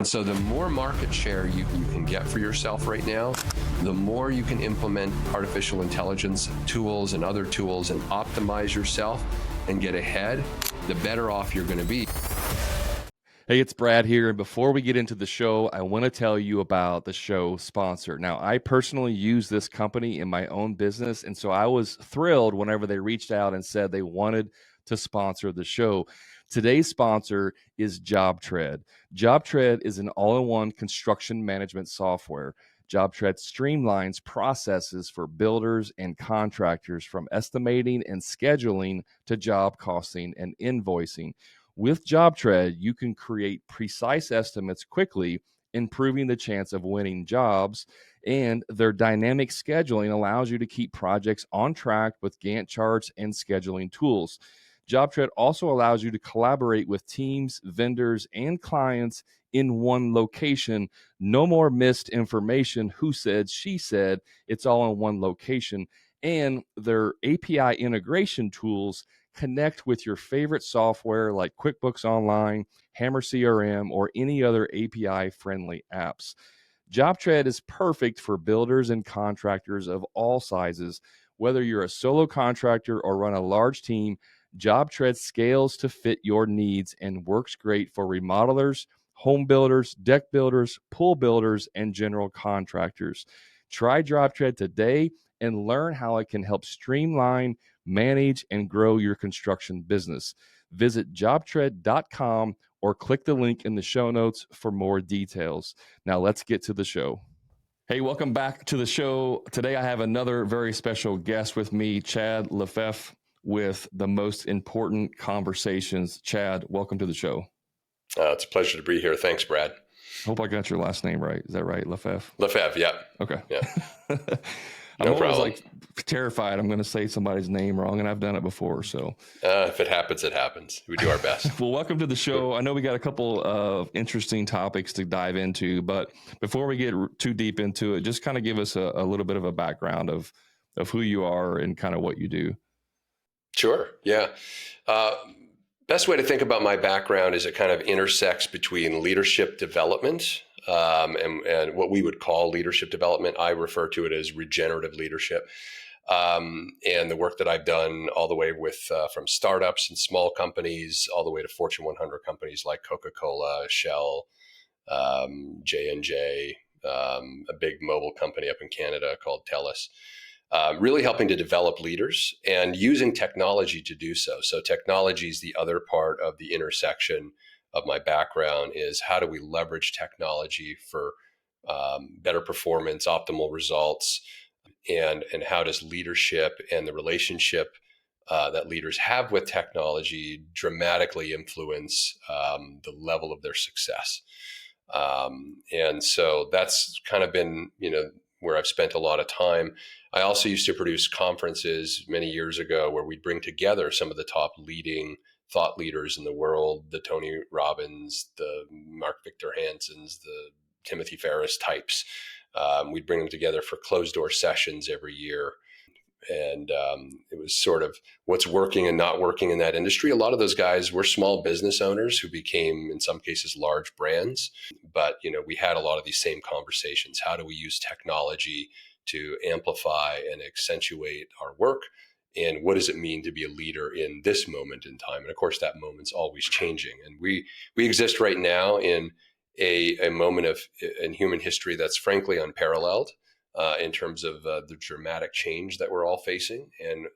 And so the more market share you can get for yourself right now, the more you can implement artificial intelligence tools and other tools and optimize yourself and get ahead, the better off you're going to be. Hey, it's Brad here. And before we get into the show, I want to tell you about the show sponsor. Now, I personally use this company in my own business. And so I was thrilled whenever they reached out and said they wanted to sponsor the show. Today's sponsor is JobTread. JobTread is an all-in-one construction management software. JobTread streamlines processes for builders and contractors from estimating and scheduling to job costing and invoicing. With JobTread, you can create precise estimates quickly, improving the chance of winning jobs, and their dynamic scheduling allows you to keep projects on track with Gantt charts and scheduling tools. JobTread also allows you to collaborate with teams, vendors, and clients in one location. No more missed information, who said, she said. It's all in one location. And their API integration tools connect with your favorite software like QuickBooks Online, Hammer CRM, or any other API-friendly apps. JobTread is perfect for builders and contractors of all sizes. Whether you're a solo contractor or run a large team, JobTread scales to fit your needs and works great for remodelers, home builders, deck builders, pool builders, and general contractors. Try JobTread today and learn how it can help streamline, manage, and grow your construction business. Visit jobtread.com or click the link in the show notes for more details. Now let's get to the show. Hey, welcome back to the show. Today I have another very special guest with me, Chad Lefevre, with the most important conversations. Chad, welcome to the show. It's a pleasure to be here. Thanks, Brad. Hope I got your last name right. Is that right, Lefevre? Lefevre, yeah. Okay. Yeah. I'm always like terrified I'm going to say somebody's name wrong, and I've done it before. So if it happens, it happens. We do our best. Well, welcome to the show. I know we got a couple of interesting topics to dive into, but before we get too deep into it, just kind of give us a little bit of a background of who you are and kind of what you do. Sure. Yeah. Best way to think about my background is it kind of intersects between leadership development and what we would call leadership development. I refer to it as regenerative leadership. And the work that I've done all the way with from startups and small companies all the way to Fortune 100 companies like Coca-Cola, Shell, J&J, a big mobile company up in Canada called TELUS. Really helping to develop leaders and using technology to do so. So technology is the other part of the intersection of my background is how do we leverage technology for better performance, optimal results, and how does leadership and the relationship that leaders have with technology dramatically influence the level of their success. And so that's kind of been, where I've spent a lot of time. I also used to produce conferences many years ago where we'd bring together some of the top leading thought leaders in the world, the Tony Robbins, the Mark Victor Hansons, the Timothy Ferriss types. We'd bring them together for closed door sessions every year. And it was sort of what's working and not working in that industry. A lot of those guys were small business owners who became, in some cases, large brands. But, we had a lot of these same conversations. How do we use technology to amplify and accentuate our work? And what does it mean to be a leader in this moment in time? And of course, that moment's always changing. And we exist right now in a moment in human history that's frankly unparalleled. In terms of the dramatic change that we're all facing. And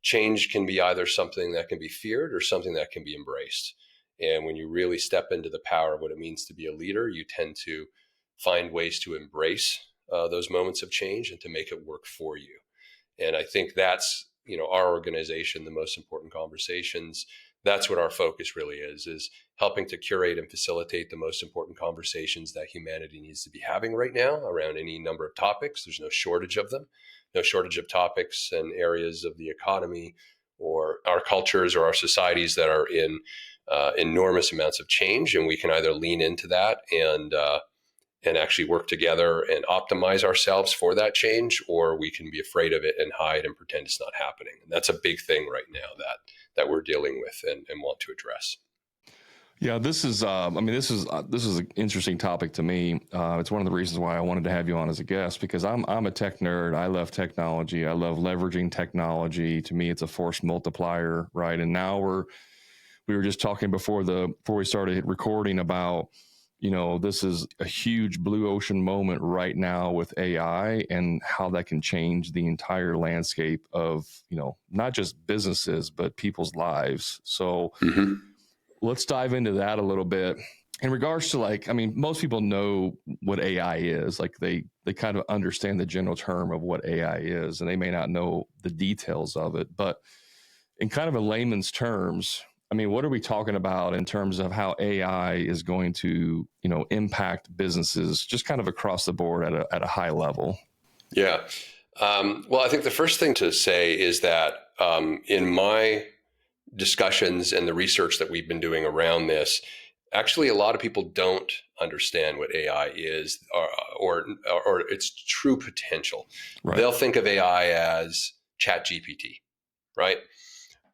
change can be either something that can be feared or something that can be embraced. And when you really step into the power of what it means to be a leader, you tend to find ways to embrace those moments of change and to make it work for you. And I think that's, our organization, the most important conversations. That's what our focus really is helping to curate and facilitate the most important conversations that humanity needs to be having right now around any number of topics. There's no shortage of them, no shortage of topics and areas of the economy or our cultures or our societies that are in enormous amounts of change. And we can either lean into that and actually work together and optimize ourselves for that change, or we can be afraid of it and hide and pretend it's not happening. And that's a big thing right now that we're dealing with and want to address. Yeah, this is an interesting topic to me. It's one of the reasons why I wanted to have you on as a guest, because I'm a tech nerd. I love technology. I love leveraging technology. To me, it's a force multiplier, right? And now we were just talking before we started recording about, this is a huge blue ocean moment right now with AI and how that can change the entire landscape of, not just businesses, but people's lives. So Mm-hmm. let's dive into that a little bit. In regards to, most people know what AI is. Like they kind of understand the general term of what AI is, and they may not know the details of it. But in kind of a layman's terms, what are we talking about in terms of how AI is going to, impact businesses just kind of across the board at a high level? Yeah. Well, I think the first thing to say is that in my discussions and the research that we've been doing around this, actually, a lot of people don't understand what AI is, or its true potential. Right. They'll think of AI as ChatGPT, right?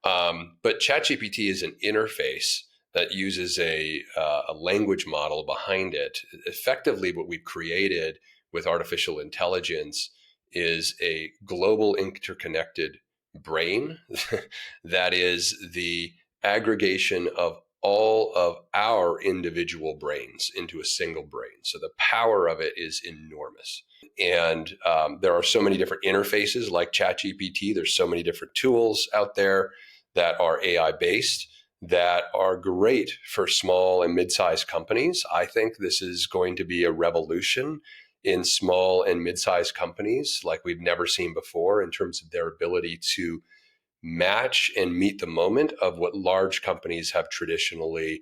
But ChatGPT is an interface that uses a language model behind it. Effectively, what we've created with artificial intelligence is a global interconnected brain that is the aggregation of all of our individual brains into a single brain. So the power of it is enormous. And there are so many different interfaces like ChatGPT. There's so many different tools out there that are AI based that are great for small and mid-sized companies. I think this is going to be a revolution in small and mid-sized companies like we've never seen before in terms of their ability to match and meet the moment of what large companies have traditionally,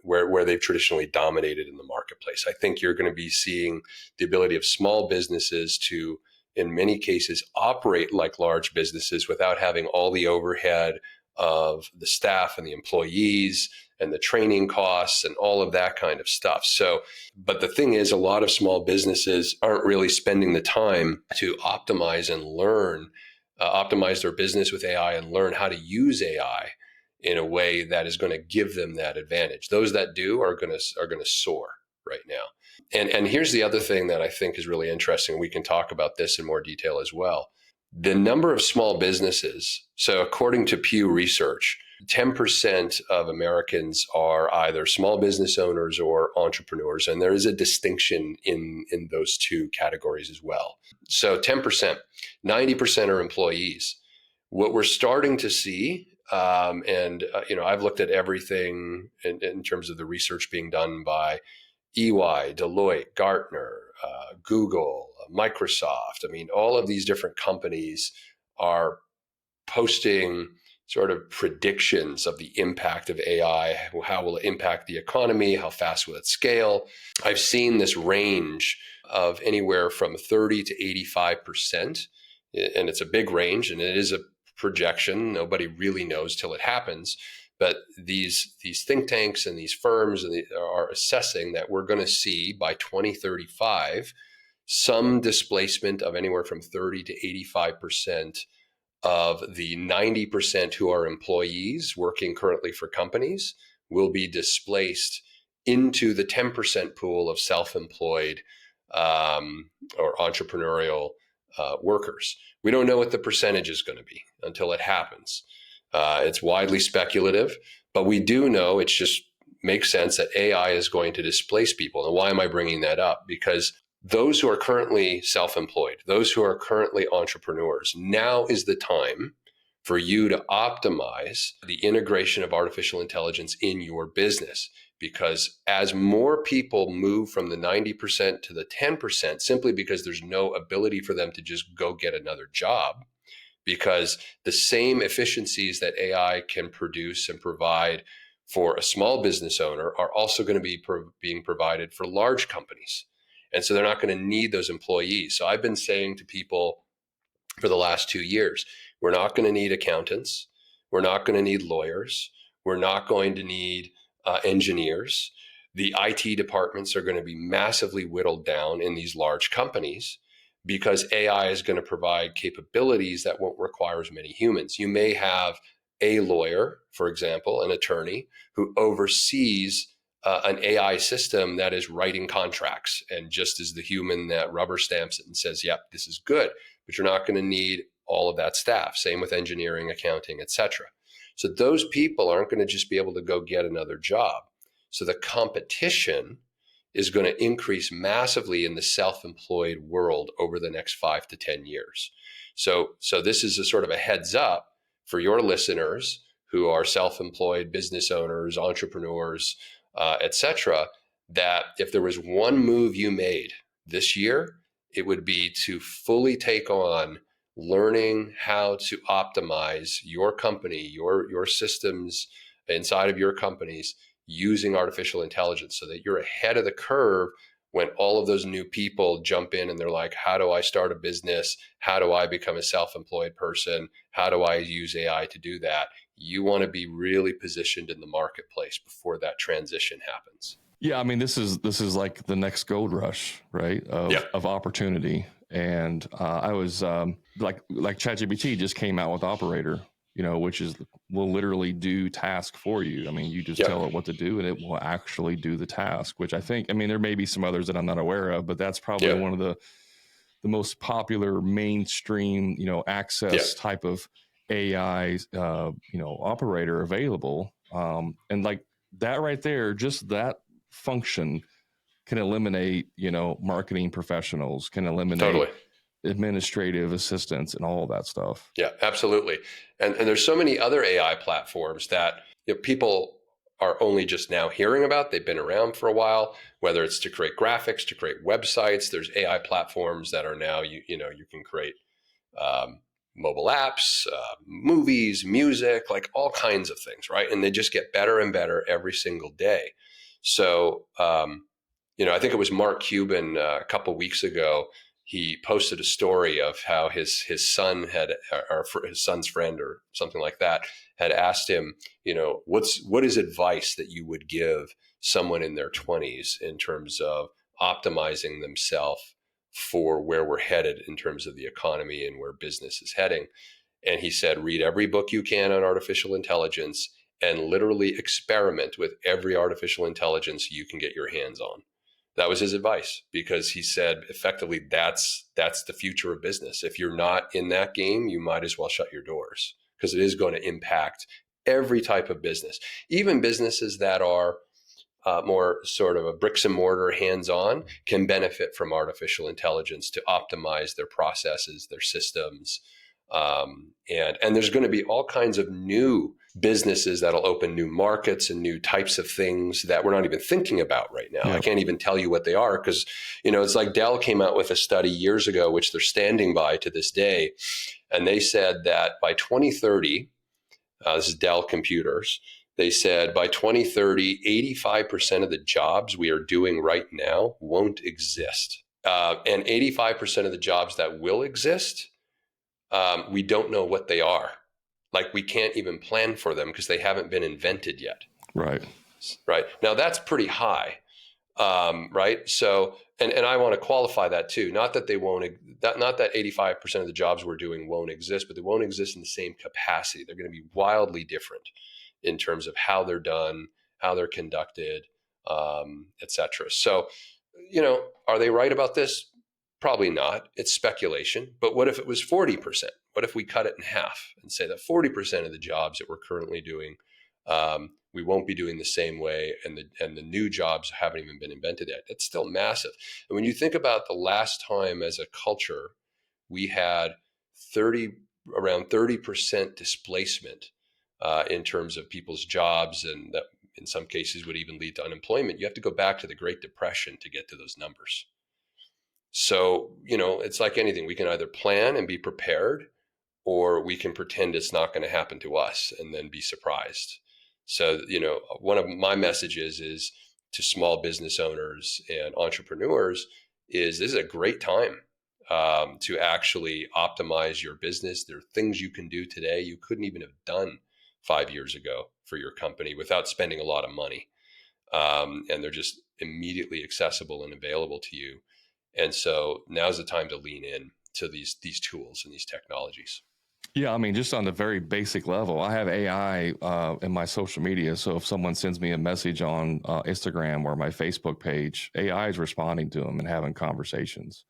where they've traditionally dominated in the marketplace. I think you're going to be seeing the ability of small businesses to, in many cases, operate like large businesses without having all the overhead of the staff and the employees and the training costs and all of that kind of stuff. So, but the thing is, a lot of small businesses aren't really spending the time to optimize and learn, optimize their business with AI and learn how to use AI in a way that is going to give them that advantage. Those that do are going to soar right now. And here's the other thing that I think is really interesting. We can talk about this in more detail as well. The number of small businesses. So according to Pew Research, 10% of Americans are either small business owners or entrepreneurs. And there is a distinction in those two categories as well. So 10%, 90% are employees. What we're starting to see, I've looked at everything in terms of the research being done by EY, Deloitte, Gartner, Google, Microsoft. All of these different companies are posting sort of predictions of the impact of AI. How will it impact the economy? How fast will it scale? I've seen this range of anywhere from 30 to 85%. And it's a big range, and it is a projection. Nobody really knows till it happens. But these think tanks and these firms are assessing that we're going to see by 2035 some displacement of anywhere from 30 to 85% of the 90% who are employees working currently for companies will be displaced into the 10% pool of self-employed or entrepreneurial workers. We don't know what the percentage is going to be until it happens. It's widely speculative, but we do know it just makes sense that AI is going to displace people. And why am I bringing that up? Because those who are currently self-employed, those who are currently entrepreneurs, now is the time for you to optimize the integration of artificial intelligence in your business. Because as more people move from the 90% to the 10%, simply because there's no ability for them to just go get another job, because the same efficiencies that AI can produce and provide for a small business owner are also going to be being provided for large companies. And so they're not going to need those employees. So I've been saying to people for the last 2 years, we're not going to need accountants. We're not going to need lawyers. We're not going to need engineers. The IT departments are going to be massively whittled down in these large companies because AI is going to provide capabilities that won't require as many humans. You may have a lawyer, for example, an attorney who oversees an AI system that is writing contracts and just is the human that rubber stamps it and says, yep, this is good. But you're not going to need all of that staff. Same with engineering, accounting, etc. So those people aren't going to just be able to go get another job. So the competition is going to increase massively in the self-employed world over the next 5 to 10 years. So this is a sort of a heads up for your listeners who are self-employed business owners, entrepreneurs, etc., that if there was one move you made this year, it would be to fully take on learning how to optimize your company, your systems inside of your companies using artificial intelligence so that you're ahead of the curve when all of those new people jump in and they're like, how do I start a business? How do I become a self-employed person? How do I use AI to do that? You want to be really positioned in the marketplace before that transition happens. Yeah, I mean, this is like the next gold rush, right? Of opportunity. And I was like ChatGPT just came out with Operator, which will literally do task for you. I mean, you just tell it what to do, and it will actually do the task. Which I mean, there may be some others that I'm not aware of, but that's probably one of the most popular mainstream, access type of AI, operator available. And like that right there, just that function can eliminate, marketing professionals, can eliminate administrative assistants and all of that stuff. Yeah, absolutely. And there's so many other AI platforms that people are only just now hearing about. They've been around for a while, whether it's to create graphics, to create websites. There's AI platforms that are now, you can create mobile apps, movies, music, like all kinds of things, right? And they just get better and better every single day. So, I think it was Mark Cuban a couple of weeks ago. He posted a story of how his son or his son's friend or something like that had asked him, what is advice that you would give someone in their 20s in terms of optimizing themselves for where we're headed in terms of the economy and where business is heading. And he said, read every book you can on artificial intelligence and literally experiment with every artificial intelligence you can get your hands on. That was his advice, because he said effectively that's the future of business. If you're not in that game, you might as well shut your doors, because it is going to impact every type of business, even businesses that are more sort of a bricks and mortar hands-on can benefit from artificial intelligence to optimize their processes, their systems. And there's going to be all kinds of new businesses that'll open new markets and new types of things that we're not even thinking about right now. I can't even tell you what they are, because, it's like Dell came out with a study years ago, which they're standing by to this day. And they said that by 2030, this is Dell Computers, they said by 2030, 85% of the jobs we are doing right now won't exist. And 85% of the jobs that will exist, we don't know what they are. Like, we can't even plan for them because they haven't been invented yet. Right. Now, that's pretty high. Right. So, and I want to qualify that too. Not that they won't, not that 85% of the jobs we're doing won't exist, but they won't exist in the same capacity. They're going to be wildly different in terms of how they're done, how they're conducted, et cetera. So, are they right about this? Probably not. It's speculation. But what if it was 40%? What if we cut it in half and say that 40% of the jobs that we're currently doing, we won't be doing the same way, and the new jobs haven't even been invented yet? It's still massive. And when you think about the last time as a culture, we had around 30% displacement in terms of people's jobs, and that in some cases would even lead to unemployment. You have to go back to the Great Depression to get to those numbers. So, it's like anything. We can either plan and be prepared, or we can pretend it's not going to happen to us and then be surprised. So, one of my messages is to small business owners and entrepreneurs is this is a great time to actually optimize your business. There are things you can do today you couldn't even have done 5 years ago for your company without spending a lot of money. And they're just immediately accessible and available to you. And so now's the time to lean in to these tools and these technologies. Yeah, I mean, just on the very basic level, I have AI in my social media. So if someone sends me a message on Instagram or my Facebook page, AI is responding to them and having conversations.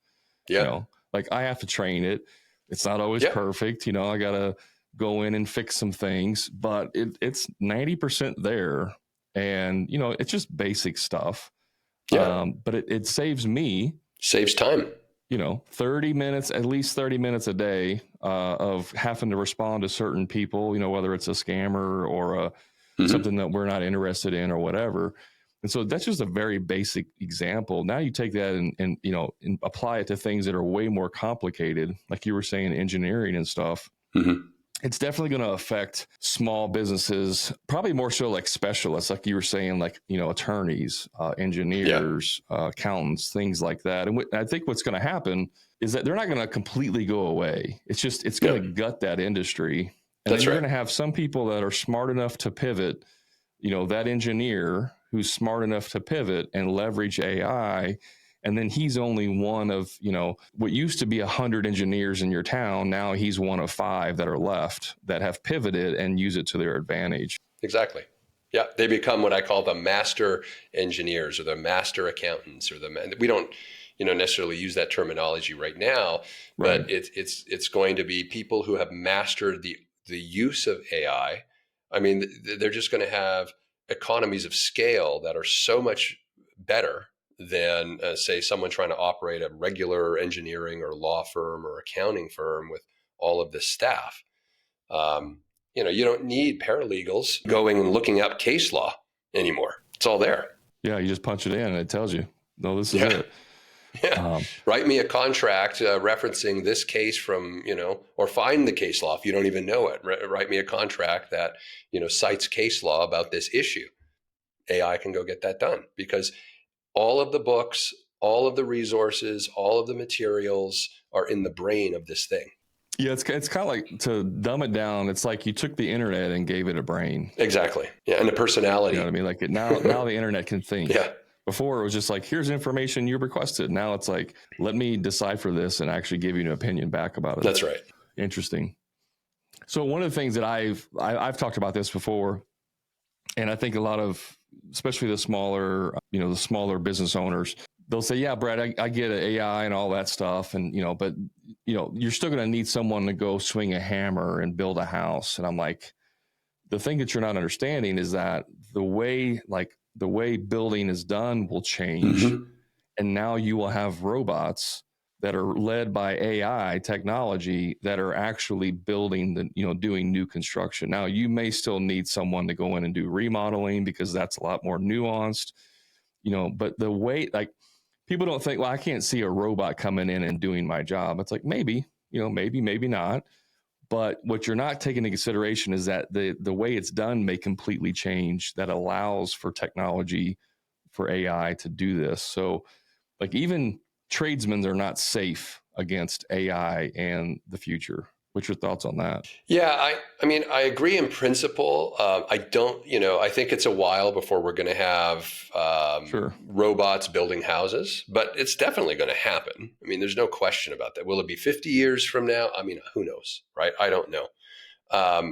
You Yeah. know, like I have to train it. It's not always Yeah. perfect. You know, I got to go in and fix some things, but it's 90% there. And, you know, it's just basic stuff. Yeah. But it saves me, Saves time. you know, 30 minutes, at least 30 minutes a day of having to respond to certain people, you know, whether it's a scammer or Hmm. something that we're not interested in or whatever. And so that's just a very basic example. Now you take that and you know, and apply it to things that are way more complicated, like you were saying, engineering and stuff. Hmm. It's definitely going to affect small businesses, probably more so like specialists, like you were saying, like, you know, attorneys, Yeah. engineers, accountants, things like that. And I think what's going to happen is that they're not going to completely go away. It's just, it's going No, to gut that industry. And then that's you're right. going to have some people that are smart enough to pivot, you know, that engineer who's smart enough to pivot and leverage AI. And then he's only one of, you know, what used to be 100 engineers in your town. Now he's one of 5 that are left that have pivoted and use it to their advantage. Exactly. Yeah, they become what I call the master engineers or the master accountants or we don't, necessarily use that terminology right now, but Right. it's going to be people who have mastered the use of AI. I mean, they're just going to have economies of scale that are so much better than say someone trying to operate a regular engineering or law firm or accounting firm with all of this staff. Um, you don't need paralegals going and looking up case law anymore. It's all there. Yeah. You just punch it in and it tells you, no, this is Yeah. it. Yeah. Um, Write me a contract referencing this case from, or find the case law if you don't even know it. Write me a contract that, cites case law about this issue. AI can go get that done because all of the books, all of the resources, all of the materials are in the brain of this thing. yeah. It's kind of like, to dumb it down, it's like you took the internet and gave it a brain. Exactly. Yeah. And the You know personality. what I mean? Like now the internet can think. Yeah. Before it was just like, here's information you requested. Now it's like, let me decipher this and actually give you an opinion back about it. That's right. Interesting. So one of the things that I've talked about this before, and I think a lot of, especially the smaller business owners, they'll say, yeah, Brad, I get it, AI and all that stuff. And, but, you're still going to need someone to go swing a hammer and build a house. And I'm like, the thing that you're not understanding is that the way building is done will change. Mm-hmm. And now you will have robots that are led by AI technology that are actually building doing new construction. Now you may still need someone to go in and do remodeling because that's a lot more nuanced, but the way, like, people don't think, well, I can't see a robot coming in and doing my job. It's like, maybe, maybe not. But what you're not taking into consideration is that the way it's done may completely change, that allows for technology, for AI to do this. So, like, even tradesmen are not safe against AI and the future. What's your thoughts on that? Yeah, I mean, I agree in principle. I don't, I think it's a while before we're going to have Sure. robots building houses, but it's definitely going to happen. I mean, there's no question about that. Will it be 50 years from now? I mean, who knows, right? I don't know.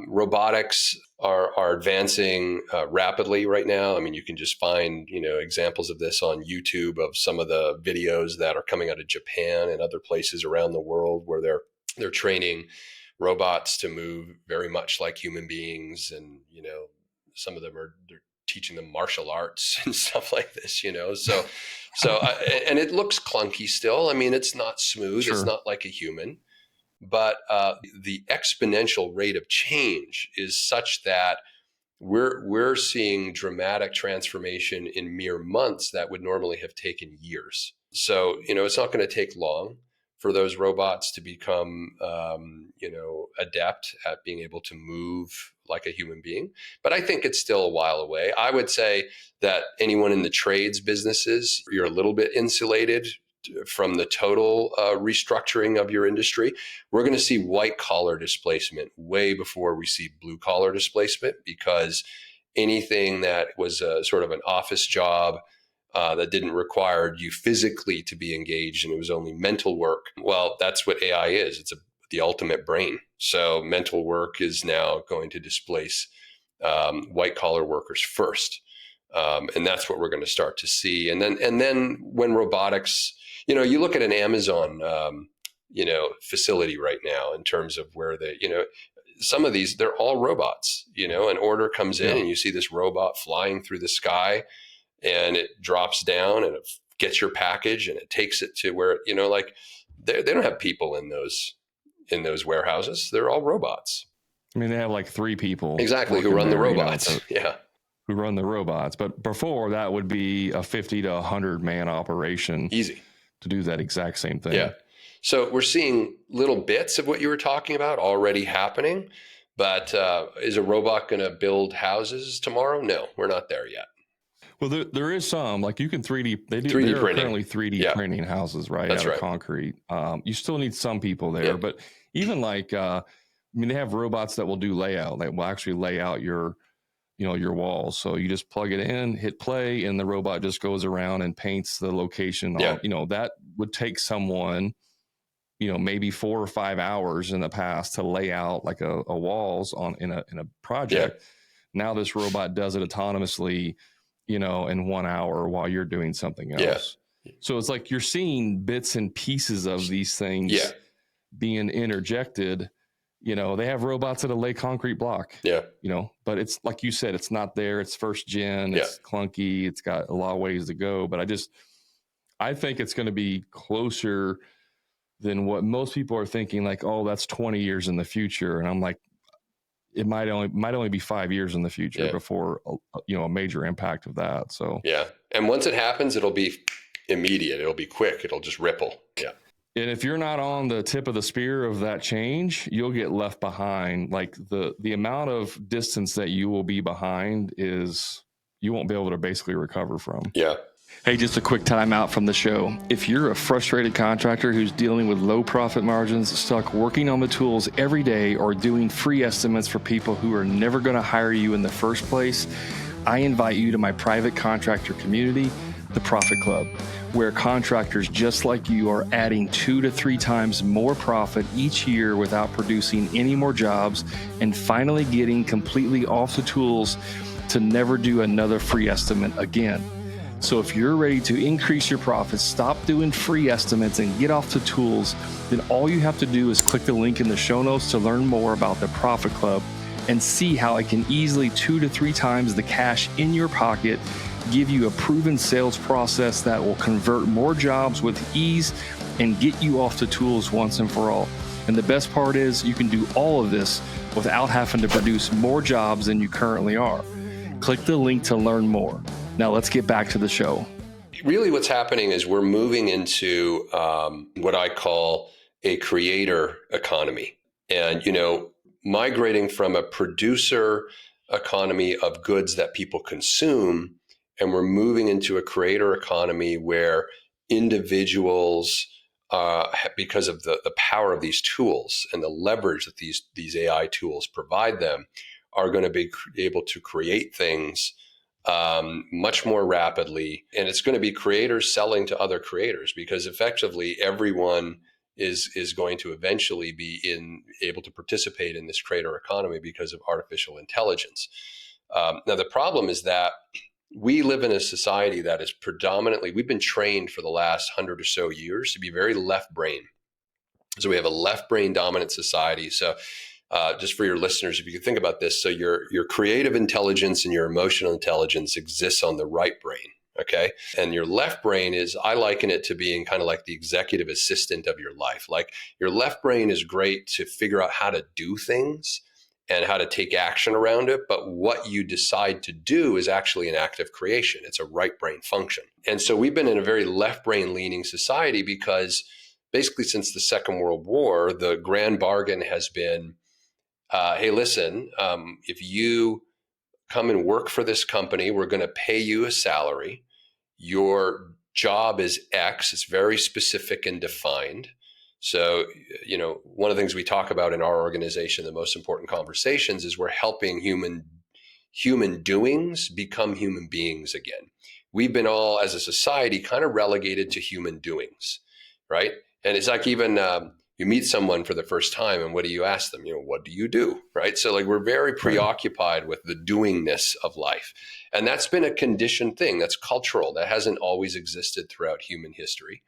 Robotics are advancing rapidly right now. I mean, you can just find, examples of this on YouTube of some of the videos that are coming out of Japan and other places around the world where they're training robots to move very much like human beings, and some of them they're teaching them martial arts and stuff like this. And it looks clunky still. I mean, it's not smooth. It's Sure. not like a human, but the exponential rate of change is such that we're seeing dramatic transformation in mere months that would normally have taken years. So it's not going to take long for those robots to become adept at being able to move like a human being. But I think it's still a while away. I would say that anyone in the trades businesses, you're a little bit insulated from the total restructuring of your industry. We're going to see white collar displacement way before we see blue collar displacement, because anything that was a sort of an office job that didn't require you physically to be engaged and it was only mental work, well, that's what AI is. It's the ultimate brain. So mental work is now going to displace white collar workers first. And that's what we're going to start to see. And then when robotics, you look at an Amazon, facility right now in terms of where they, some of these, they're all robots. An order comes in and you see this robot flying through the sky, and it drops down and it gets your package and it takes it to where, they don't have people in those warehouses. They're all robots. I mean, they have like 3 people exactly who run the robots. Who run the robots. But before, that would be a 50 to 100 man operation. Easy to do that exact same thing. Yeah. So we're seeing little bits of what you were talking about already happening. But is a robot going to build houses tomorrow? No, we're not there yet. Well, there is some, like you can 3D, they do 3D printing. Currently 3D printing houses, right? That's out of concrete. You still need some people there, but even like, they have robots that will do layout. They will actually lay out your walls. So you just plug it in, hit play, and the robot just goes around and paints the location. That would take someone, maybe 4 or 5 hours in the past to lay out like a walls in a project. Now this robot does it autonomously, in 1 hour while you're doing something else. So it's like you're seeing bits and pieces of these things being interjected. They have robots that'll lay concrete block. But it's like you said, it's not there. It's first gen. It's clunky. It's got a lot of ways to go. But I think it's going to be closer than what most people are thinking. Like, oh, that's 20 years in the future, and I'm like, it might only be 5 years in the future before a major impact of that. So and once it happens, it'll be immediate. It'll be quick. It'll just ripple. And if you're not on the tip of the spear of that change, you'll get left behind. Like the amount of distance that you will be behind is you won't be able to basically recover from. Hey, just a quick time out from the show. If you're a frustrated contractor who's dealing with low profit margins, stuck working on the tools every day, or doing free estimates for people who are never going to hire you in the first place, I invite you to my private contractor community, the Profit Club, where contractors just like you are adding 2 to 3 times more profit each year without producing any more jobs, and finally getting completely off the tools to never do another free estimate again. So if you're ready to increase your profits, stop doing free estimates, and get off the tools, then all you have to do is click the link in the show notes to learn more about the Profit Club and see how it can easily 2 to 3 times the cash in your pocket, give you a proven sales process that will convert more jobs with ease and get you off the tools once and for all. And the best part is you can do all of this without having to produce more jobs than you currently are. Click the link to learn more. Now let's get back to the show. Really what's happening is we're moving into what I call a creator economy. And, migrating from a producer economy of goods that people consume, and we're moving into a creator economy where individuals, because of the power of these tools and the leverage that these AI tools provide them, are going to be able to create things much more rapidly. And it's going to be creators selling to other creators, because effectively everyone is going to eventually be able to participate in this creator economy because of artificial intelligence. Now, the problem is that we live in a society that is predominantly, we've been trained for the last 100 or so years to be very left brain. So we have a left brain dominant society. So just for your listeners, if you could think about this, so your creative intelligence and your emotional intelligence exists on the right brain, okay? And your left brain is, I liken it to being kind of like the executive assistant of your life. Like your left brain is great to figure out how to do things and how to take action around it. But what you decide to do is actually an act of creation. It's a right brain function. And so we've been in a very left brain leaning society because basically since the Second World War, the grand bargain has been, hey, listen, if you come and work for this company, we're going to pay you a salary. Your job is X. It's very specific and defined. So, one of the things we talk about in our organization, the most important conversations, is we're helping human doings become human beings again. We've been all, as a society, kind of relegated to human doings, right? And it's like even, you meet someone for the first time, and what do you ask them? What do you do? Right. So like we're very preoccupied with the doingness of life. And that's been a conditioned thing. That's cultural. That hasn't always existed throughout human history.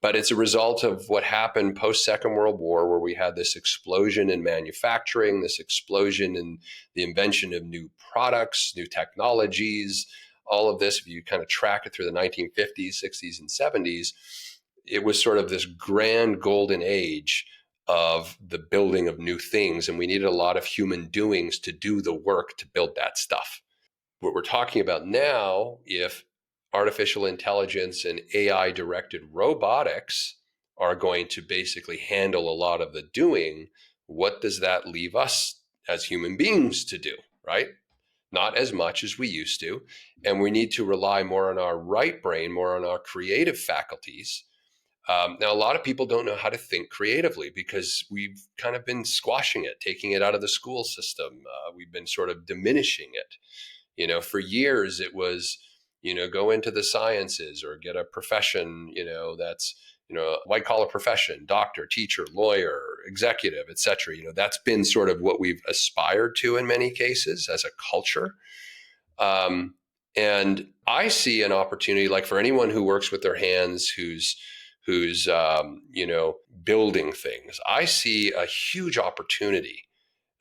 But it's a result of what happened post Second World War, where we had this explosion in manufacturing, this explosion in the invention of new products, new technologies, all of this. If you kind of track it through the 1950s, 60s, and 70s, it was sort of this grand golden age of the building of new things. And we needed a lot of human doings to do the work to build that stuff. What we're talking about now, if artificial intelligence and AI directed robotics are going to basically handle a lot of the doing, what does that leave us as human beings to do, right? Not as much as we used to. And we need to rely more on our right brain, more on our creative faculties. Now, a lot of people don't know how to think creatively because we've kind of been squashing it, taking it out of the school system. We've been sort of diminishing it. For years, it was, go into the sciences or get a profession, that's, a white collar profession, doctor, teacher, lawyer, executive, et cetera. That's been sort of what we've aspired to in many cases as a culture. And I see an opportunity, like for anyone who works with their hands, who's building things. I see a huge opportunity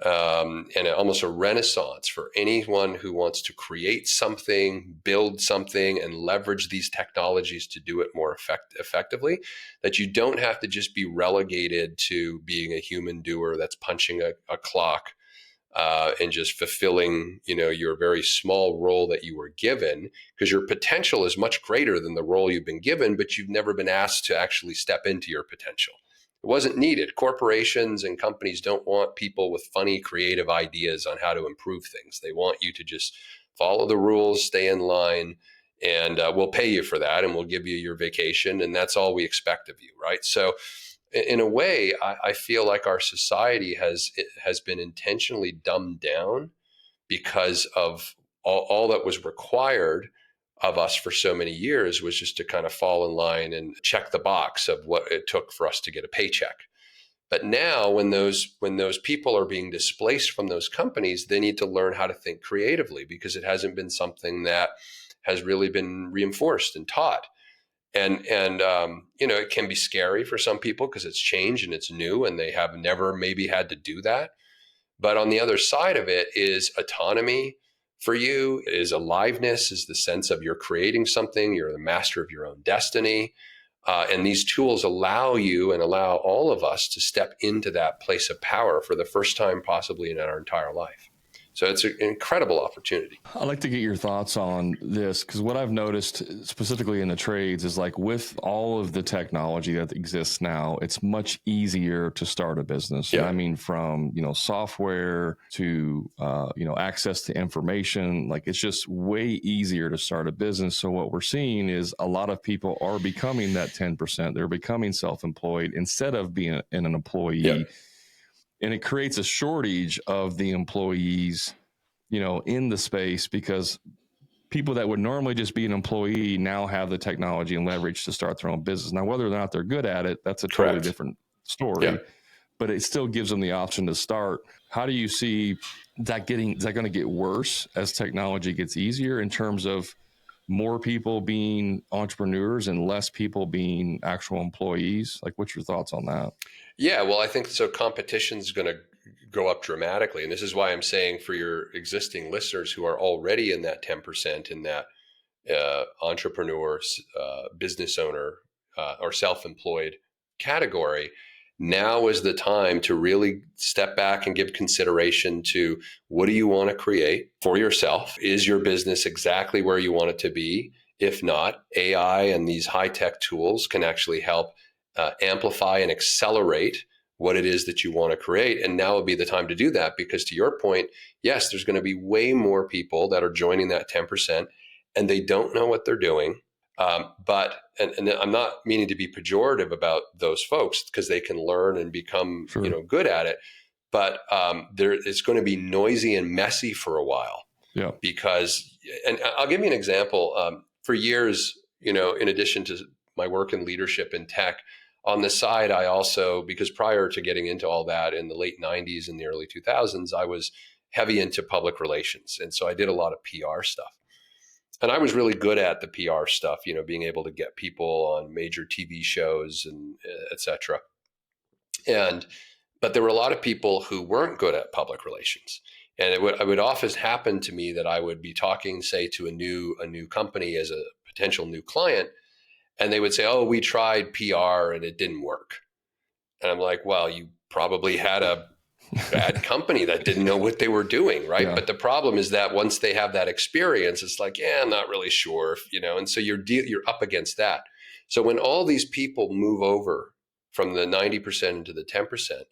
and almost a renaissance for anyone who wants to create something, build something, and leverage these technologies to do it more effectively, that you don't have to just be relegated to being a human doer that's punching a clock and just fulfilling, your very small role that you were given, because your potential is much greater than the role you've been given, but you've never been asked to actually step into your potential. It wasn't needed. Corporations and companies don't want people with funny, creative ideas on how to improve things. They want you to just follow the rules, stay in line, and we'll pay you for that, and we'll give you your vacation, and that's all we expect of you, right? So in a way, I feel like our society has been intentionally dumbed down because of all that was required of us for so many years was just to kind of fall in line and check the box of what it took for us to get a paycheck. But now when those people are being displaced from those companies, they need to learn how to think creatively because it hasn't been something that has really been reinforced and taught. And it can be scary for some people because it's change and it's new and they have never maybe had to do that. But on the other side of it is autonomy for you, is aliveness, is the sense of you're creating something, you're the master of your own destiny. And these tools allow you and allow all of us to step into that place of power for the first time possibly in our entire life. So it's an incredible opportunity. I'd like to get your thoughts on this because what I've noticed specifically in the trades is like with all of the technology that exists now, it's much easier to start a business. Yeah. And I mean, from, software to, access to information, like it's just way easier to start a business. So what we're seeing is a lot of people are becoming that 10%. They're becoming self-employed instead of being an employee. Yeah. And it creates a shortage of the employees, in the space because people that would normally just be an employee now have the technology and leverage to start their own business. Now, whether or not they're good at it, that's a totally different story, Yeah. But it still gives them the option to start. How do you see that is that going to get worse as technology gets easier in terms of more people being entrepreneurs and less people being actual employees? Like, what's your thoughts on that? Yeah, well, I think so. Competition is going to go up dramatically. And this is why I'm saying for your existing listeners who are already in that 10%, in that entrepreneur, business owner, or self-employed category, now is the time to really step back and give consideration to what do you want to create for yourself? Is your business exactly where you want it to be? If not, AI and these high-tech tools can actually help amplify and accelerate what it is that you want to create. And now would be the time to do that because to your point, yes, there's going to be way more people that are joining that 10% and they don't know what they're doing. But I'm not meaning to be pejorative about those folks because they can learn and become good at it. But it's going to be noisy and messy for a while. Yeah. Because, and I'll give you an example. For years, in addition to my work in leadership in tech, on the side, I also, because prior to getting into all that in the late 90s and the early 2000s, I was heavy into public relations. And so I did a lot of PR stuff. And I was really good at the PR stuff, being able to get people on major TV shows and et cetera. But there were a lot of people who weren't good at public relations. And it would often happen to me that I would be talking, say, to a new company as a potential new client, and they would say, "Oh, we tried PR and it didn't work." And I'm like, "Well, you probably had a bad company that didn't know what they were doing, right?" Yeah. But the problem is that once they have that experience, it's like, "Yeah, I'm not really sure," And so you're up against that. So when all these people move over from the 90% into the 10%,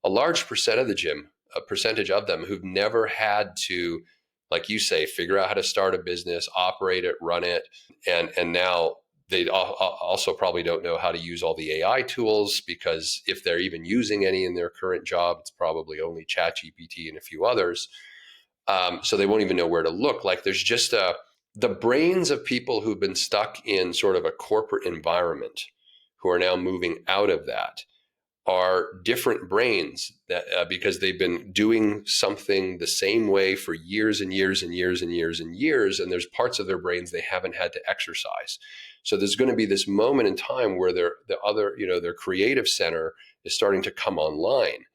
a large percentage of them who've never had to, like you say, figure out how to start a business, operate it, run it, and now they also probably don't know how to use all the AI tools, because if they're even using any in their current job, it's probably only ChatGPT and a few others. So they won't even know where to look. Like there's just the brains of people who've been stuck in sort of a corporate environment who are now moving out of that are different brains that because they've been doing something the same way for years and years and years and years and years, and there's parts of their brains they haven't had to exercise. So there's going to be this moment in time where their creative center is starting to come online,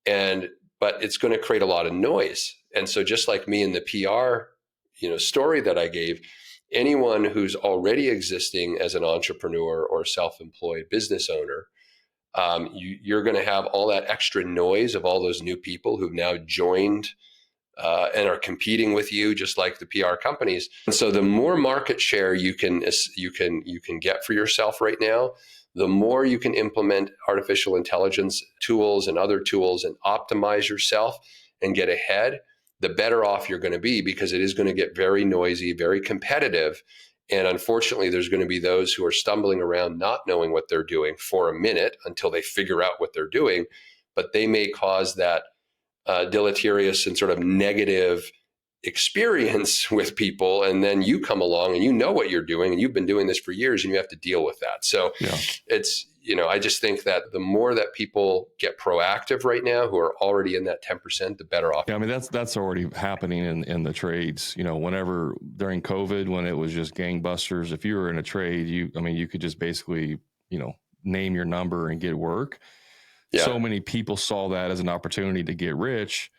but it's going to create a lot of noise. And so just like me in the PR story that I gave, anyone who's already existing as an entrepreneur or self-employed business owner, you're going to have all that extra noise of all those new people who've now joined and are competing with you, just like the PR companies. And so the more market share you can get for yourself right now, the more you can implement artificial intelligence tools and other tools and optimize yourself and get ahead, the better off you're going to be, because it is going to get very noisy, very competitive. And unfortunately, there's going to be those who are stumbling around not knowing what they're doing for a minute until they figure out what they're doing. But they may cause that deleterious and sort of negative experience with people. And then you come along and you know what you're doing and you've been doing this for years and you have to deal with that. So it's, I just think that the more that people get proactive right now who are already in that 10%, the better off. Yeah, I mean, that's already happening in the trades. Whenever during COVID, when it was just gangbusters, if you were in a trade, you could just basically, name your number and get work. Yeah. So many people saw that as an opportunity to get rich.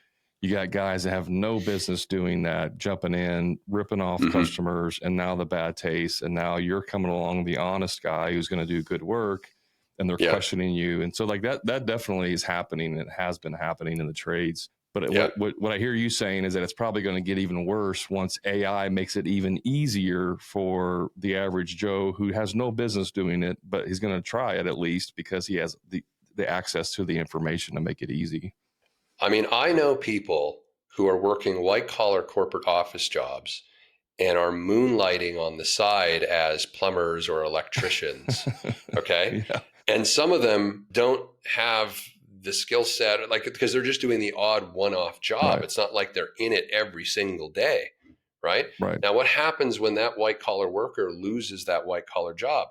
You got guys that have no business doing that, jumping in, ripping off customers, and now the bad taste. And now you're coming along, the honest guy who's going to do good work, and they're questioning you. And so like that definitely is happening. It has been happening in the trades. But what I hear you saying is that it's probably going to get even worse once AI makes it even easier for the average Joe who has no business doing it, but he's going to try it at least because he has the access to the information to make it easy. I mean, I know people who are working white collar corporate office jobs and are moonlighting on the side as plumbers or electricians. Okay. Yeah. And some of them don't have the skill set, because they're just doing the odd one-off job. Right. It's not like they're in it every single day. Right. Now, what happens when that white collar worker loses that white collar job?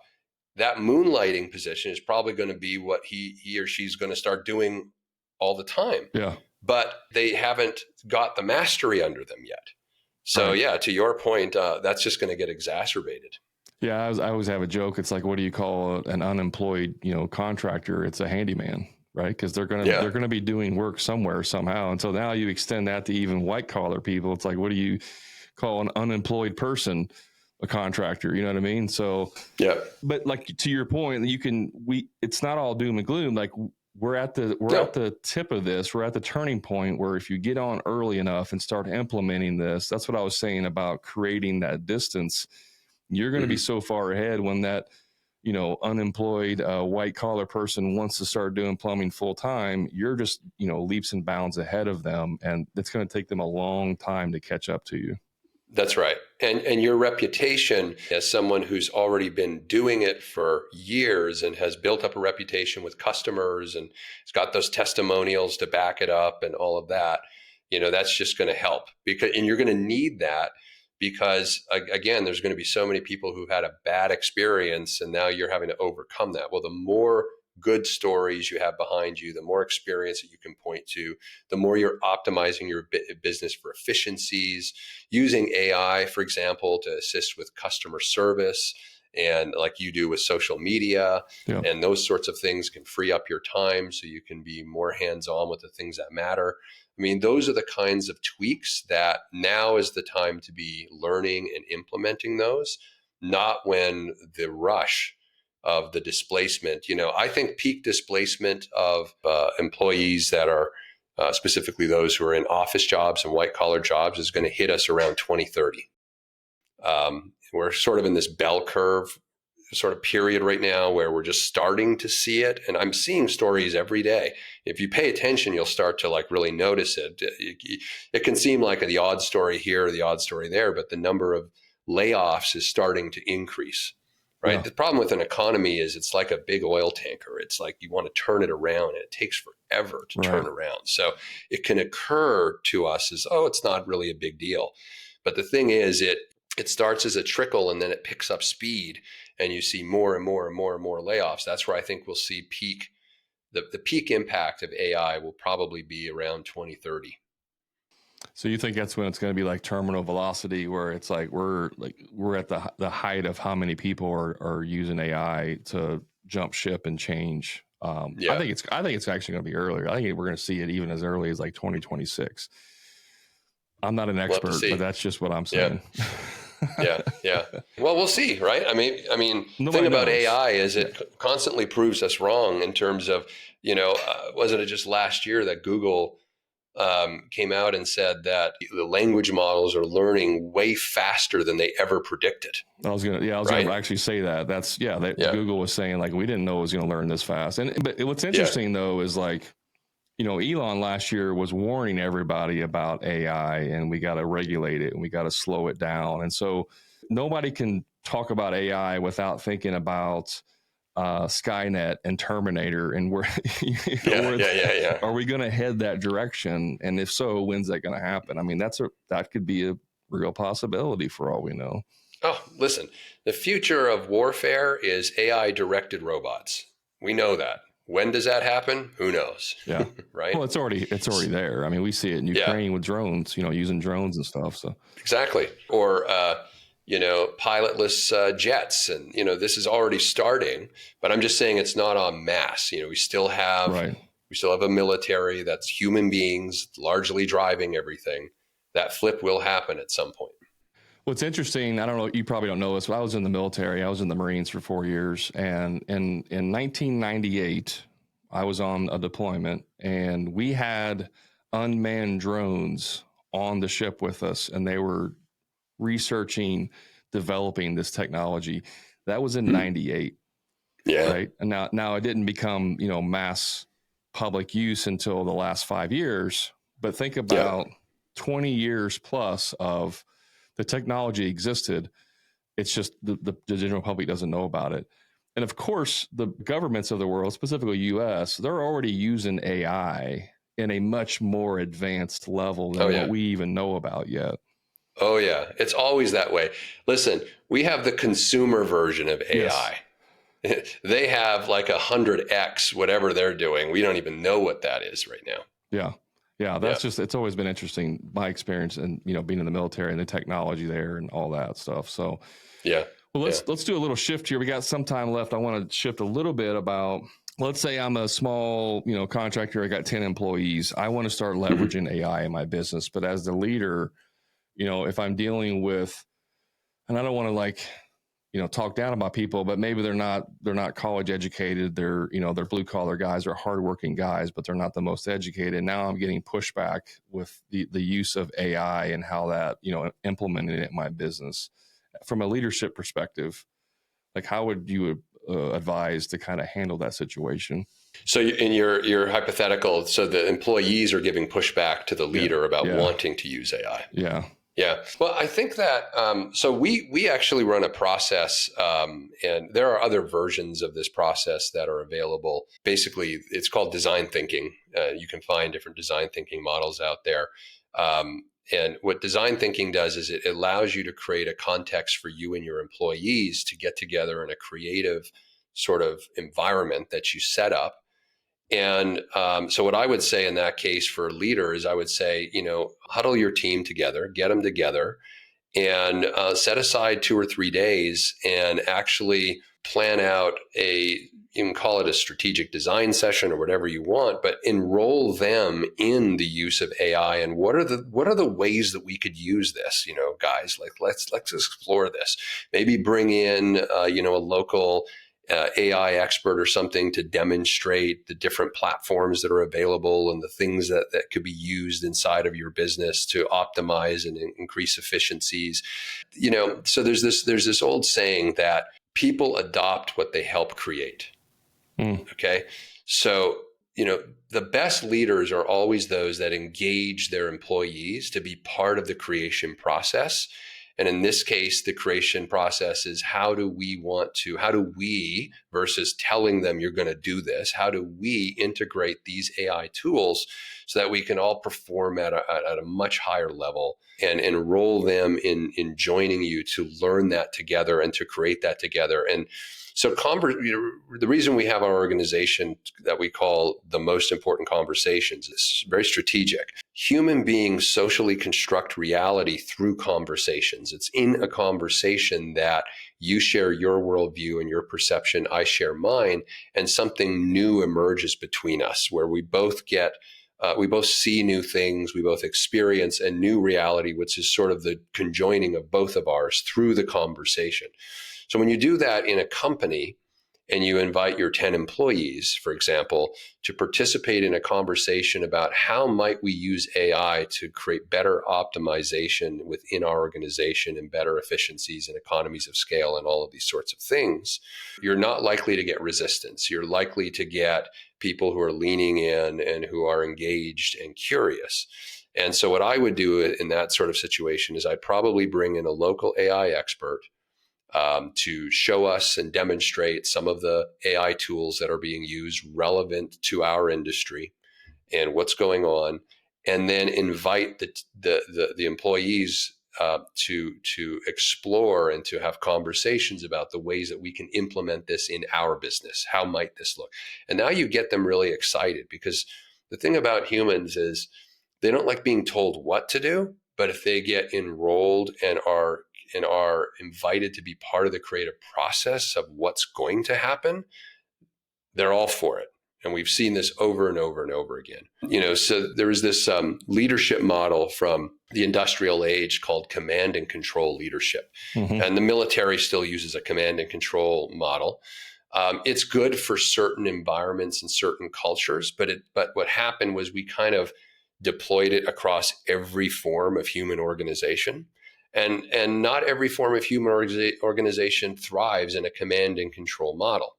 That moonlighting position is probably going to be what he or she's going to start doing all the time. Yeah. But they haven't got the mastery under them yet. So to your point, that's just going to get exacerbated. Yeah, I always have a joke. It's like, what do you call an unemployed, contractor? It's a handyman, right? Because they're gonna be doing work somewhere somehow. And so now you extend that to even white collar people. It's like, what do you call an unemployed person? A contractor, you know what I mean? So but like to your point, it's not all doom and gloom. Like we're at the tip of this. We're at the turning point where if you get on early enough and start implementing this, that's what I was saying about creating that distance. You're going to be so far ahead when that, unemployed white collar person wants to start doing plumbing full time. You're just, leaps and bounds ahead of them, and it's going to take them a long time to catch up to you. That's right. And your reputation as someone who's already been doing it for years and has built up a reputation with customers and has got those testimonials to back it up and all of that, that's just going to help and you're going to need that, because again, there's going to be so many people who had a bad experience and now you're having to overcome that. Well, the more good stories you have behind you, the more experience that you can point to, the more you're optimizing your business for efficiencies, using AI, for example, to assist with customer service, and like you do with social media, and those sorts of things can free up your time so you can be more hands-on with the things that matter. I mean, those are the kinds of tweaks that now is the time to be learning and implementing those, not when the rush of the displacement. I think peak displacement of employees that are specifically those who are in office jobs and white collar jobs is going to hit us around 2030. We're sort of in this bell curve sort of period right now where we're just starting to see it. And I'm seeing stories every day. If you pay attention, you'll start to like really notice it. It can seem like the odd story here or the odd story there, but the number of layoffs is starting to increase, right? Yeah. The problem with an economy is it's like a big oil tanker. It's like you want to turn it around and it takes forever to turn around. So it can occur to us as, oh, it's not really a big deal. But the thing is, it starts as a trickle and then it picks up speed and you see more and more and more and more layoffs. That's where I think we'll see the peak impact of AI will probably be around 2030. So you think that's when it's going to be like terminal velocity, where it's like we're at the height of how many people are using AI to jump ship and change. I think it's actually going to be earlier. I think we're going to see it even as early as like 2026. I'm not an expert, but that's just what I'm saying. Yeah. Well, we'll see, right? I mean, the thing about AI is it constantly proves us wrong in terms of, wasn't it just last year that Google came out and said that the language models are learning way faster than they ever predicted. I was going to actually say that. That's Google was saying like, we didn't know it was going to learn this fast. But what's interesting though is like, Elon last year was warning everybody about AI and we got to regulate it and we got to slow it down. And so nobody can talk about AI without thinking about Skynet and Terminator and where, are we going to head that direction? And if so, when's that going to happen? I mean, that could be a real possibility for all we know. Oh, listen, the future of warfare is AI directed robots. We know that. When does that happen? Who knows? Yeah. Right. Well, it's already there. I mean, we see it in Ukraine with drones, using drones and stuff. So exactly. Or, pilotless jets. And, this is already starting, but I'm just saying it's not en masse. We still have a military that's human beings largely driving everything. That flip will happen at some point. What's interesting, I don't know, you probably don't know this, but I was in the military. I was in the Marines for 4 years. And in 1998, I was on a deployment and we had unmanned drones on the ship with us. And they were researching, developing this technology. That was in 98. Yeah. Right. And now it didn't become, mass public use until the last 5 years. But think about 20 years plus of the technology existed. It's just the general public doesn't know about it. And of course, the governments of the world, specifically US, they're already using AI in a much more advanced level than what we even know about yet. Oh, yeah. It's always that way. Listen, we have the consumer version of AI. Yes. They have like 100x, whatever they're doing. We don't even know what that is right now. Yeah, that's just, it's always been interesting, my experience and, being in the military and the technology there and all that stuff. So, well, let's do a little shift here. We got some time left. I want to shift a little bit about, let's say I'm a small, contractor. I got 10 employees. I want to start leveraging AI in my business. But as the leader, if I'm dealing with, and I don't want to talk down about people, but maybe they're not college educated. They're blue collar guys or hardworking guys, but they're not the most educated. Now I'm getting pushback with the use of AI and how that, implementing it in my business from a leadership perspective. Like, how would you advise to kind of handle that situation? So in your hypothetical, so the employees are giving pushback to the leader about wanting to use AI. Yeah. Well, I think that, so we actually run a process, and there are other versions of this process that are available. Basically, it's called design thinking. You can find different design thinking models out there. And what design thinking does is it allows you to create a context for you and your employees to get together in a creative sort of environment that you set up. And so what I would say in that case for leaders, I would say, huddle your team together, get them together, and set aside 2 or 3 days and actually plan out you can call it a strategic design session or whatever you want, but enroll them in the use of AI and what are the ways that we could use this, guys, like let's explore this. Maybe bring in a local AI expert or something to demonstrate the different platforms that are available and the things that could be used inside of your business to optimize and increase efficiencies. So there's this old saying that people adopt what they help create. Okay. So, the best leaders are always those that engage their employees to be part of the creation process. And in this case, the creation process is how do we, versus telling them you're going to do this, how do we integrate these AI tools so that we can all perform at a much higher level and enroll them in joining you to learn that together and to create that together. And so the reason we have our organization that we call the most important conversations is very strategic. Human beings socially construct reality through conversations. It's in a conversation that you share your worldview and your perception, I share mine, and something new emerges between us where we both see new things, we both experience a new reality, which is sort of the conjoining of both of ours through the conversation. So when you do that in a company and you invite your 10 employees, for example, to participate in a conversation about how might we use AI to create better optimization within our organization and better efficiencies and economies of scale and all of these sorts of things, you're not likely to get resistance. You're likely to get people who are leaning in and who are engaged and curious. And so what I would do in that sort of situation is I'd probably bring in a local AI expert to show us and demonstrate some of the AI tools that are being used relevant to our industry and what's going on, and then invite the employees to explore and to have conversations about the ways that we can implement this in our business. How might this look? And now you get them really excited, because the thing about humans is they don't like being told what to do, but if they get enrolled and are invited to be part of the creative process of what's going to happen, they're all for it. And we've seen this over and over and over again. So there is this leadership model from the industrial age called command and control leadership. Mm-hmm. And the military still uses a command and control model. It's good for certain environments and certain cultures, but what happened was we kind of deployed it across every form of human organization. And not every form of human organization thrives in a command and control model.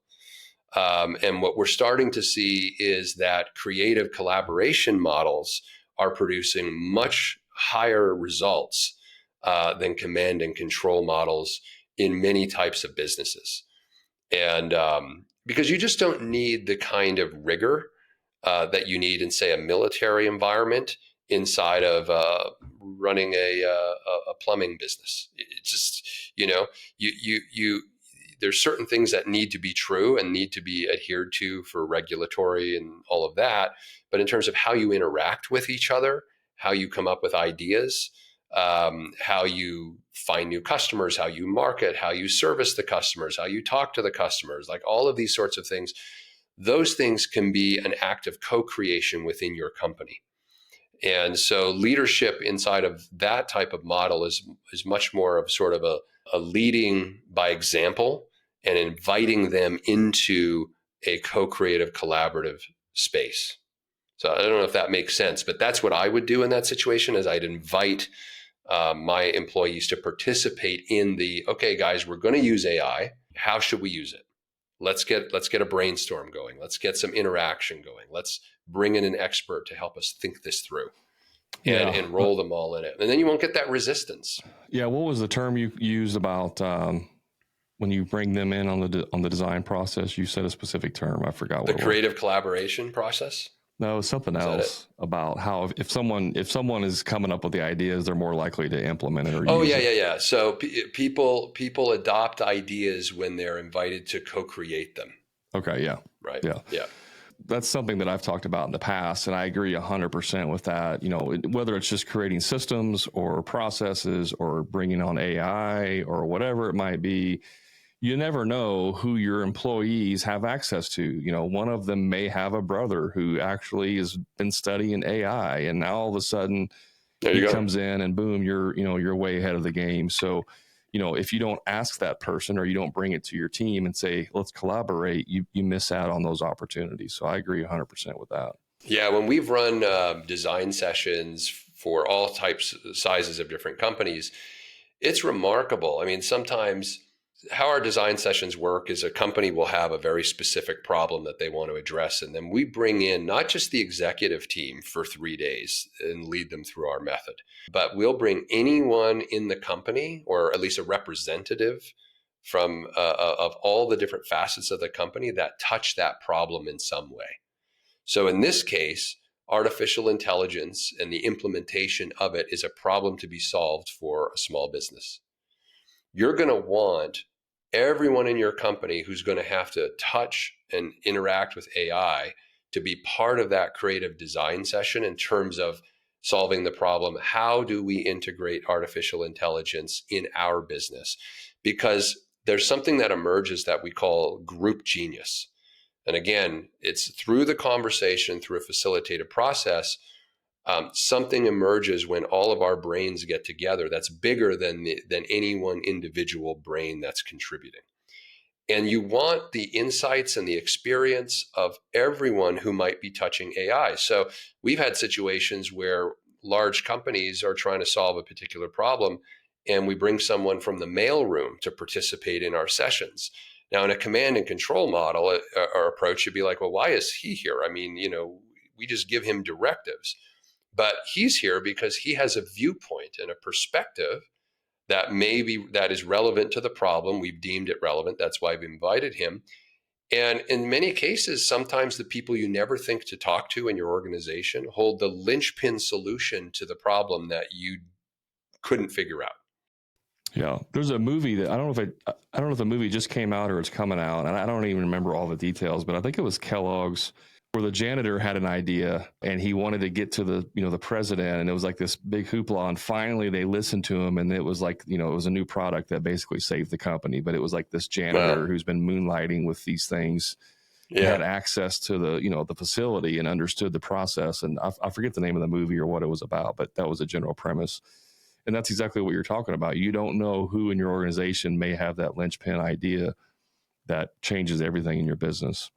And what we're starting to see is that creative collaboration models are producing much higher results than command and control models in many types of businesses. And because you just don't need the kind of rigor that you need in, say, a military environment inside of running a plumbing business. It's just, there's certain things that need to be true and need to be adhered to for regulatory and all of that. But in terms of how you interact with each other, how you come up with ideas, how you find new customers, how you market, how you service the customers, how you talk to the customers, like all of these sorts of things, those things can be an act of co-creation within your company. And so leadership inside of that type of model is much more of sort of a leading by example and inviting them into a co-creative collaborative space. So I don't know if that makes sense, but that's what I would do in that situation, is I'd invite my employees to participate in okay, guys, we're going to use AI. How should we use it? Let's get a brainstorm going. Let's get some interaction going. Let's bring in an expert to help us think this through and enroll them all in it. And then you won't get that resistance. Yeah. What was the term you used about when you bring them in on the design process? You said a specific term. I forgot what it was. The creative collaboration process. No, something Is that it? else about how if someone is coming up with the ideas, they're more likely to implement it or Oh use yeah, it. yeah, yeah. So people adopt ideas when they're invited to co-create them, Okay, yeah. right? Yeah. Yeah. That's something that I've talked about in the past, and I agree 100% with that. Whether it's just creating systems or processes or bringing on AI or whatever it might be, you never know who your employees have access to. One of them may have a brother who actually has been studying AI, and now all of a sudden There you he go. comes in and boom, you're way ahead of the game. So, if you don't ask that person or you don't bring it to your team and say, let's collaborate, you miss out on those opportunities. So I agree 100% with that. Yeah, when we've run design sessions for all types, sizes of different companies, it's remarkable. I mean, sometimes how our design sessions work is a company will have a very specific problem that they want to address. And then we bring in not just the executive team for 3 days and lead them through our method, but we'll bring anyone in the company, or at least a representative from of all the different facets of the company that touch that problem in some way. So in this case, artificial intelligence and the implementation of it is a problem to be solved for a small business. You're going to want everyone in your company who's going to have to touch and interact with AI to be part of that creative design session in terms of solving the problem. How do we integrate artificial intelligence in our business? Because there's something that emerges that we call group genius. And again, it's through the conversation, through a facilitated process, something emerges when all of our brains get together that's bigger than any one individual brain that's contributing. And you want the insights and the experience of everyone who might be touching AI. So we've had situations where large companies are trying to solve a particular problem, and we bring someone from the mailroom to participate in our sessions. Now, in a command and control model, our approach should be like, well, why is he here? I mean, we just give him directives. But he's here because he has a viewpoint and a perspective that is relevant to the problem. We've deemed it relevant. That's why we've invited him. And in many cases, sometimes the people you never think to talk to in your organization hold the linchpin solution to the problem that you couldn't figure out. Yeah, there's a movie that I don't know if the movie just came out or it's coming out, and I don't even remember all the details, but I think it was Kellogg's, where the janitor had an idea and he wanted to get to the president, and it was like this big hoopla, and finally they listened to him, and it was like, it was a new product that basically saved the company, but it was like this Wow. janitor who's been moonlighting with these things, Yeah. had access to the facility and understood the process, and I forget the name of the movie or what it was about, but that was a general premise. And that's exactly what you're talking about. You don't know who in your organization may have that linchpin idea that changes everything in your business.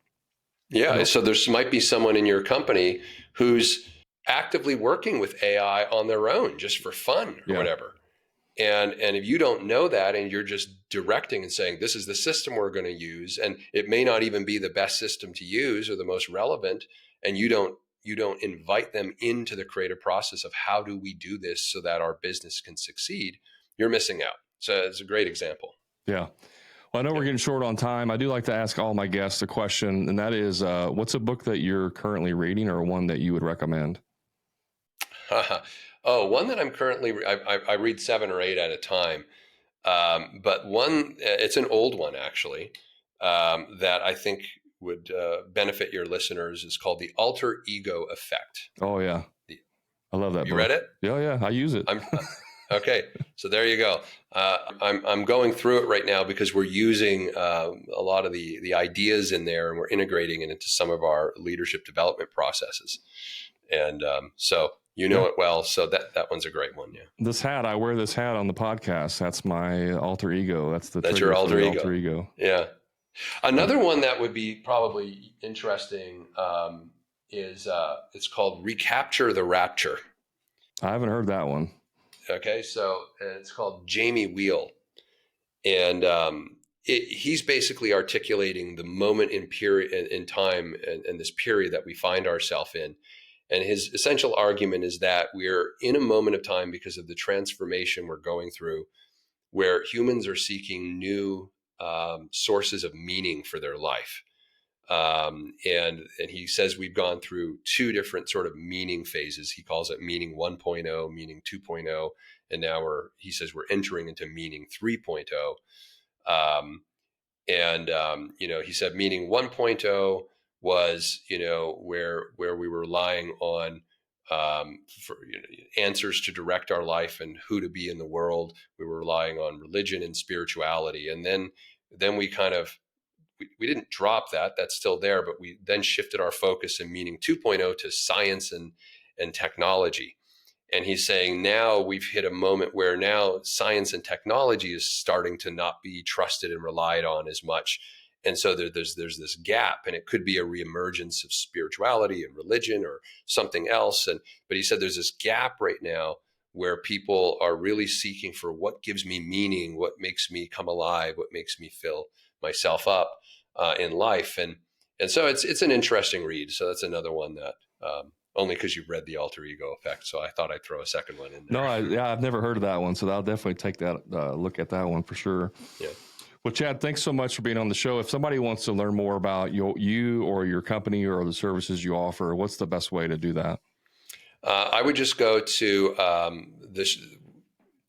Yeah. So might be someone in your company who's actively working with AI on their own just for fun or Yeah. whatever. And if you don't know that and you're just directing and saying, this is the system we're going to use, and it may not even be the best system to use or the most relevant, and you don't invite them into the creative process of how do we do this so that our business can succeed, you're missing out. So it's a great example. Yeah. Well, I know Yeah. we're getting short on time. I do like to ask all my guests a question, and that is, what's a book that you're currently reading or one that you would recommend? Oh, one that I'm currently, I read 7 or 8 at a time. But one, it's an old one actually, that I think would benefit your listeners is called The Alter Ego Effect. Oh, yeah. The- I love Have that you read book. it? Yeah, yeah. I use it. I'm okay. So there you go. I'm going through it right now because we're using a lot of the ideas in there, and we're integrating it into some of our leadership development processes. And so Yeah. it well. So that one's a great one. Yeah. I wear this hat on the podcast. That's my alter ego. That's the That's trigger your for alter the ego. alter ego. Yeah. Another one that would be probably interesting is it's called Recapture the Rapture. I haven't heard that one. Okay, so it's called Jamie Wheel, and he's basically articulating the moment in time and this period that we find ourselves in. And his essential argument is that we're in a moment of time because of the transformation we're going through, where humans are seeking new sources of meaning for their life. And he says we've gone through two different sort of meaning phases. He calls it meaning 1.0, meaning 2.0, and now he says we're entering into meaning 3.0. He said meaning 1.0 was, where we were relying on for answers to direct our life and who to be in the world. We were relying on religion and spirituality, and then we kind of we didn't drop that. That's still there, but we then shifted our focus in meaning 2.0 to science and technology. And he's saying now we've hit a moment where now science and technology is starting to not be trusted and relied on as much. And so there's this gap, and it could be a reemergence of spirituality and religion or something else. But he said there's this gap right now where people are really seeking for what gives me meaning, what makes me come alive, what makes me fill myself up in life. And so it's an interesting read. So that's another one that only because you've read The Alter Ego Effect. So I thought I'd throw a second one in there. No, I've never heard of that one. So I'll definitely take that look at that one for sure. Yeah. Well, Chad, thanks so much for being on the show. If somebody wants to learn more about you or your company or the services you offer, what's the best way to do that? I would just go to this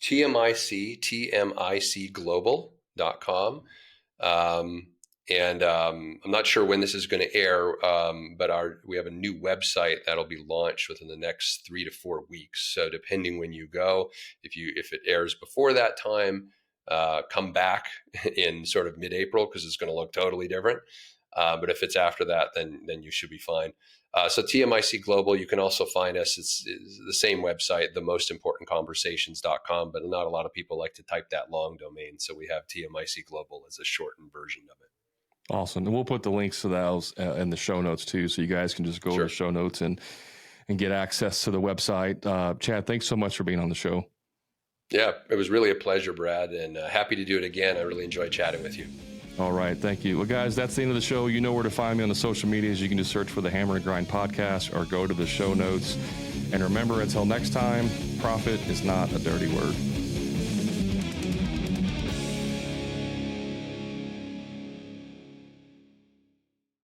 tmicglobal.com. I'm not sure when this is going to air, but we have a new website that'll be launched within the next 3 to 4 weeks. So depending when you go, if it airs before that time, come back in sort of mid-April because it's going to look totally different. But if it's after that, then you should be fine. So TMIC Global, you can also find us. It's the same website, themostimportantconversations.com, but not a lot of people like to type that long domain. So we have TMIC Global as a shortened version of it. Awesome. And we'll put the links to those in the show notes too. So you guys can just go to the show notes and get access to the website. Chad, thanks so much for being on the show. Yeah, it was really a pleasure, Brad, and happy to do it again. I really enjoyed chatting with you. All right. Thank you. Well, guys, that's the end of the show. You know where to find me on the social medias. You can just search for the Hammer and Grind podcast or go to the show notes. And remember, until next time, profit is not a dirty word.